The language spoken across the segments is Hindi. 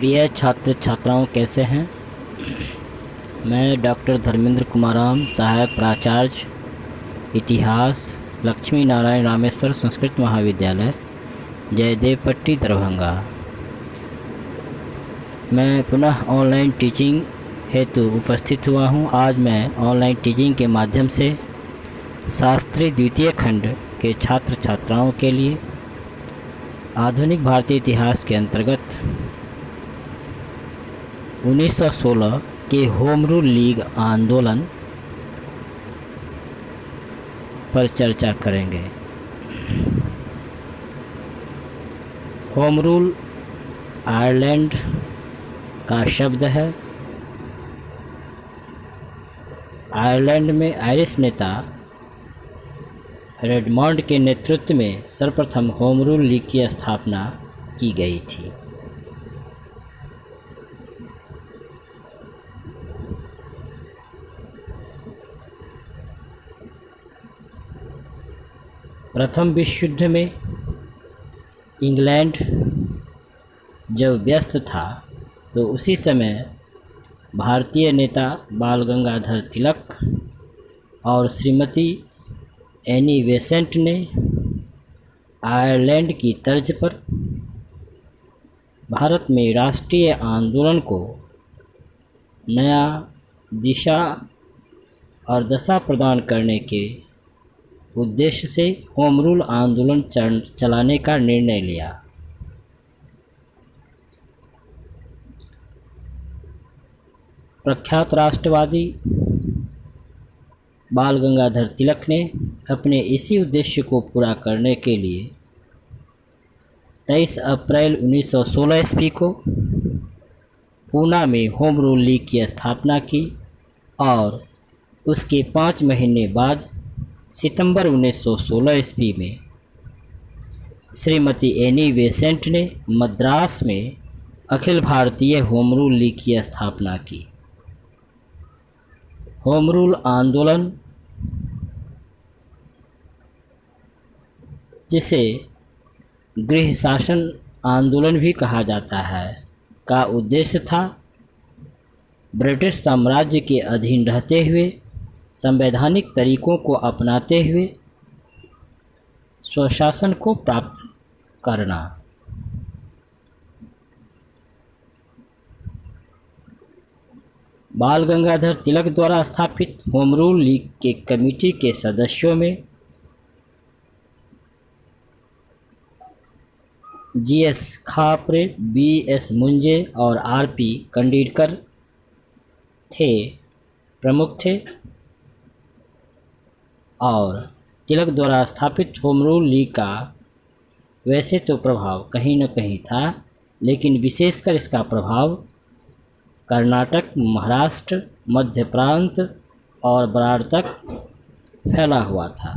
प्रिय छात्र छात्राओं, कैसे हैं। मैं डॉक्टर धर्मेंद्र कुमाराम, सहायक प्राचार्य इतिहास, लक्ष्मी नारायण रामेश्वर संस्कृत महाविद्यालय, जयदेव पट्टी, दरभंगा। मैं पुनः ऑनलाइन टीचिंग हेतु उपस्थित हुआ हूं। आज मैं ऑनलाइन टीचिंग के माध्यम से शास्त्री द्वितीय खंड के छात्र छात्राओं के लिए आधुनिक भारतीय इतिहास के अंतर्गत 1916 के होम रूल लीग आंदोलन पर चर्चा करेंगे। होम रूल आयरलैंड का शब्द है। आयरलैंड में आयरिश नेता रेडमंड के नेतृत्व में सर्वप्रथम होम रूल लीग की स्थापना की गई थी। प्रथम विश्व युद्ध में इंग्लैंड जब व्यस्त था तो उसी समय भारतीय नेता बाल गंगाधर तिलक और श्रीमती एनी बेसेंट ने आयरलैंड की तर्ज पर भारत में राष्ट्रीय आंदोलन को नया दिशा और दशा प्रदान करने के उद्देश्य से होम रूल आंदोलन चलाने का निर्णय लिया। प्रख्यात राष्ट्रवादी बाल गंगाधर तिलक ने अपने इसी उद्देश्य को पूरा करने के लिए 23 अप्रैल 1916 ईस्वी को पूना में होम रूल लीग की स्थापना की और उसके 5 महीने बाद सितंबर 1916 ईस्वी में श्रीमती एनी बेसेंट ने मद्रास में Akhil Bharatiya home rule league की स्थापना की। होम रूल आंदोलन, जिसे गृह शासन आंदोलन भी कहा जाता है, का उद्देश्य था ब्रिटिश साम्राज्य के अधीन रहते हुए संवैधानिक तरीकों को अपनाते हुए स्वशासन को प्राप्त करना। बाल गंगाधर तिलक द्वारा स्थापित होम रूल लीग के कमेटी के सदस्यों में जी.एस. खापरे, बी.एस. मुंजे और आर.पी. कंडीडकर प्रमुख थे और तिलक द्वारा स्थापित होम रूल लीग का वैसे तो प्रभाव कहीं न कहीं था, लेकिन विशेषकर इसका प्रभाव कर्नाटक, महाराष्ट्र, मध्य प्रांत और बराड़ तक फैला हुआ था।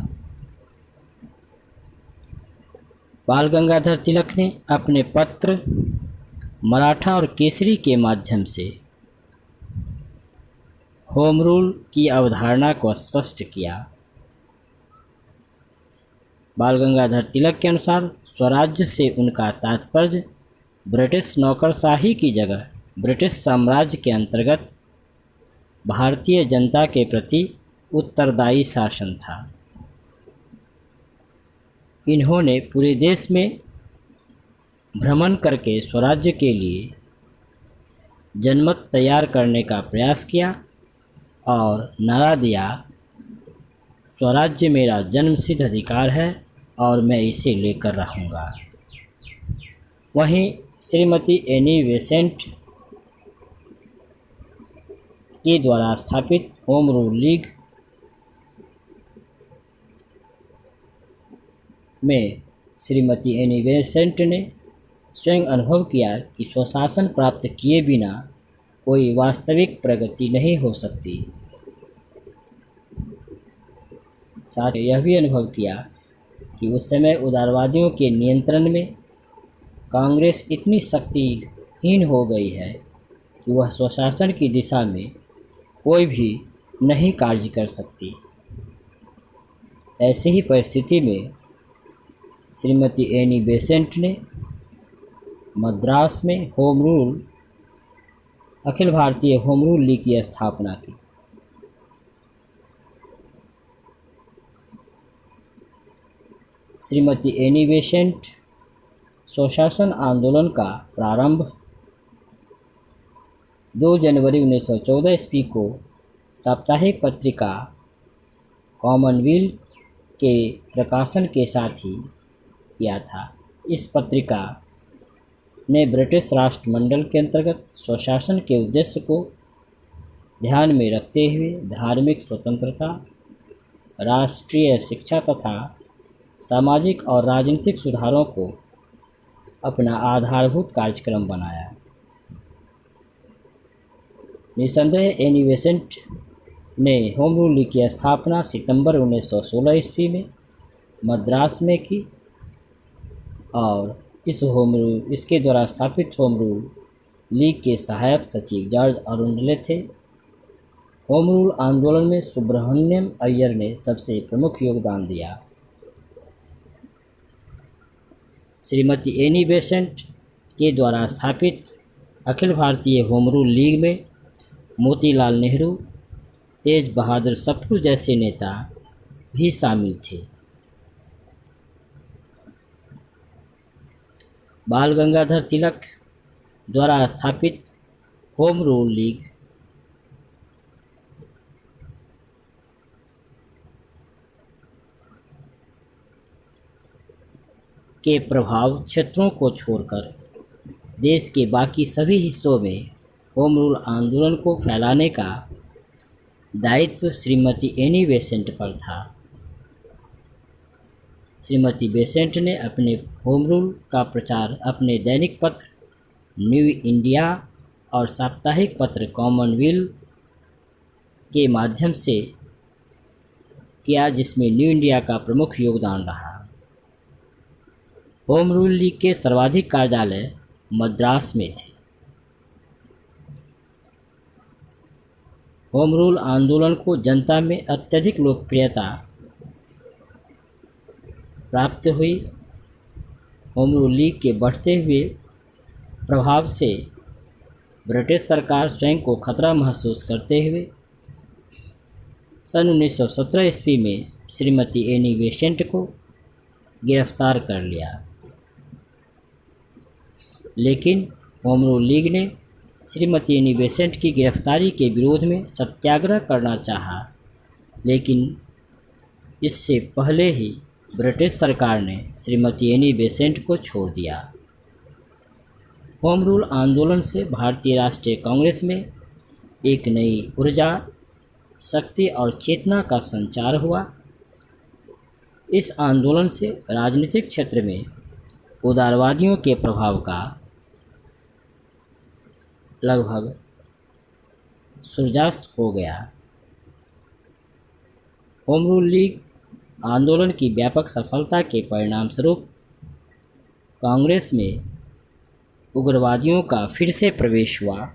बाल गंगाधर तिलक ने अपने पत्र मराठा और केसरी के माध्यम से होम रूल की अवधारणा को स्पष्ट किया। बाल गंगाधर तिलक के अनुसार स्वराज्य से उनका तात्पर्य ब्रिटिश नौकरशाही की जगह ब्रिटिश साम्राज्य के अंतर्गत भारतीय जनता के प्रति उत्तरदायी शासन था। इन्होंने पूरे देश में भ्रमण करके स्वराज्य के लिए जनमत तैयार करने का प्रयास किया और नारा दिया, स्वराज्य मेरा जन्मसिद्ध अधिकार है और मैं इसे लेकर रहूँगा। वहीं श्रीमती एनी बेसेंट के द्वारा स्थापित होम रूल लीग में श्रीमती एनी बेसेंट ने स्वयं अनुभव किया कि स्वशासन प्राप्त किए बिना कोई वास्तविक प्रगति नहीं हो सकती। साथ ही यह भी अनुभव किया कि उस समय उदारवादियों के नियंत्रण में कांग्रेस इतनी शक्तिहीन हो गई है कि वह स्वशासन की दिशा में कोई भी नहीं कार्य कर सकती। ऐसी ही परिस्थिति में श्रीमती एनी बेसेंट ने मद्रास में home rule Akhil Bharatiya home rule league की स्थापना की। श्रीमती एनी बेसेंट स्वशासन आंदोलन का प्रारंभ 2 जनवरी 1914 ईस्वी को साप्ताहिक पत्रिका कॉमनवेल्थ के प्रकाशन के साथ ही किया था। इस पत्रिका ने ब्रिटिश राष्ट्रमंडल के अंतर्गत स्वशासन के उद्देश्य को ध्यान में रखते हुए धार्मिक स्वतंत्रता, राष्ट्रीय शिक्षा तथा सामाजिक और राजनीतिक सुधारों को अपना आधारभूत कार्यक्रम बनाया। निसंदेह एनी बेसेंट ने होम रूल लीग की स्थापना सितंबर 1916 ईस्वी में मद्रास में की और इसके द्वारा स्थापित होम रूल लीग के सहायक सचिव जॉर्ज अरुंडले थे। होम रूल आंदोलन में सुब्रमण्यम अय्यर ने सबसे प्रमुख योगदान दिया। श्रीमती एनी बेसेंट के द्वारा स्थापित Akhil Bharatiya home rule league में मोतीलाल नेहरू, तेज बहादुर सप्रू जैसे नेता भी शामिल थे। बाल गंगाधर तिलक द्वारा स्थापित होम रूल लीग के प्रभाव क्षेत्रों को छोड़कर देश के बाकी सभी हिस्सों में होम रूल आंदोलन को फैलाने का दायित्व श्रीमती एनी बेसेंट पर था। श्रीमती बेसेंट ने अपने होम रूल का प्रचार अपने दैनिक पत्र न्यू इंडिया और साप्ताहिक पत्र कॉमनवेल्थ के माध्यम से किया, जिसमें न्यू इंडिया का प्रमुख योगदान रहा। होम रूल लीग के सर्वाधिक कार्यालय मद्रास में थे। होम रूल आंदोलन को जनता में अत्यधिक लोकप्रियता प्राप्त हुई। होम रूल लीग के बढ़ते हुए प्रभाव से ब्रिटिश सरकार स्वयं को खतरा महसूस करते हुए सन 1917 ईस्वी में श्रीमती एनी बेसेंट को गिरफ्तार कर लिया, लेकिन होम रूल लीग ने श्रीमती एनी बेसेंट की गिरफ्तारी के विरोध में सत्याग्रह करना चाहा, लेकिन इससे पहले ही ब्रिटिश सरकार ने श्रीमती एनी बेसेंट को छोड़ दिया। होम रूल आंदोलन से भारतीय राष्ट्रीय कांग्रेस में एक नई ऊर्जा, शक्ति और चेतना का संचार हुआ। इस आंदोलन से राजनीतिक क्षेत्र में उदारवादियों के प्रभाव का लगभग सूर्यास्त हो गया। होम रूल लीग आंदोलन की व्यापक सफलता के परिणाम स्वरूप कांग्रेस में उग्रवादियों का फिर से प्रवेश हुआ।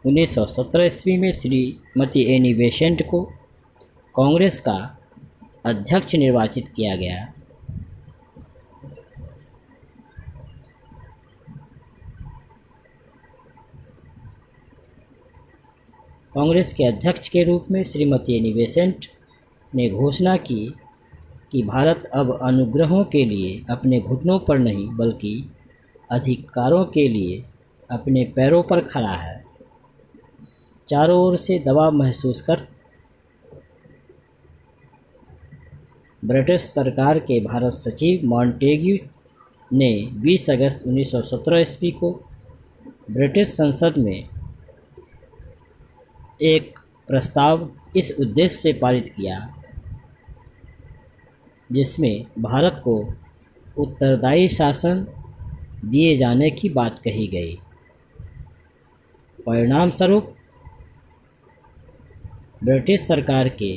1917 ईस्वी में श्रीमती एनी बेसेंट को कांग्रेस का अध्यक्ष निर्वाचित किया गया। कांग्रेस के अध्यक्ष के रूप में श्रीमती एनी बेसेंट ने घोषणा की कि भारत अब अनुग्रहों के लिए अपने घुटनों पर नहीं बल्कि अधिकारों के लिए अपने पैरों पर खड़ा है। चारों ओर से दबाव महसूस कर ब्रिटिश सरकार के भारत सचिव मॉन्टेग्यू ने 20 अगस्त 1917 ईस्वी को ब्रिटिश संसद में एक प्रस्ताव इस उद्देश्य से पारित किया, जिसमें भारत को उत्तरदायी शासन दिए जाने की बात कही गई। परिणाम स्वरूप ब्रिटिश सरकार के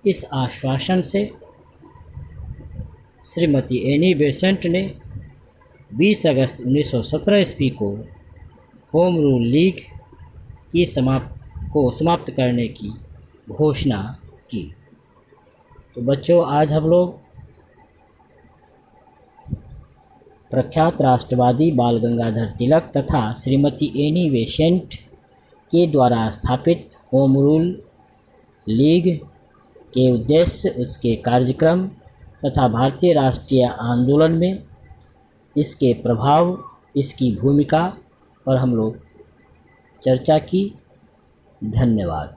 इस आश्वासन से श्रीमती एनी बेसेंट ने 20 अगस्त 1917 ईस्वी को होम रूल लीग की समाप्त करने की घोषणा की। तो बच्चों, आज हम लोग प्रख्यात राष्ट्रवादी बाल गंगाधर तिलक तथा श्रीमती एनी बेसेंट के द्वारा स्थापित होम रूल लीग के उद्देश्य, उसके कार्यक्रम तथा भारतीय राष्ट्रीय आंदोलन में इसके प्रभाव, इसकी भूमिका पर हम लोग चर्चा की। धन्यवाद।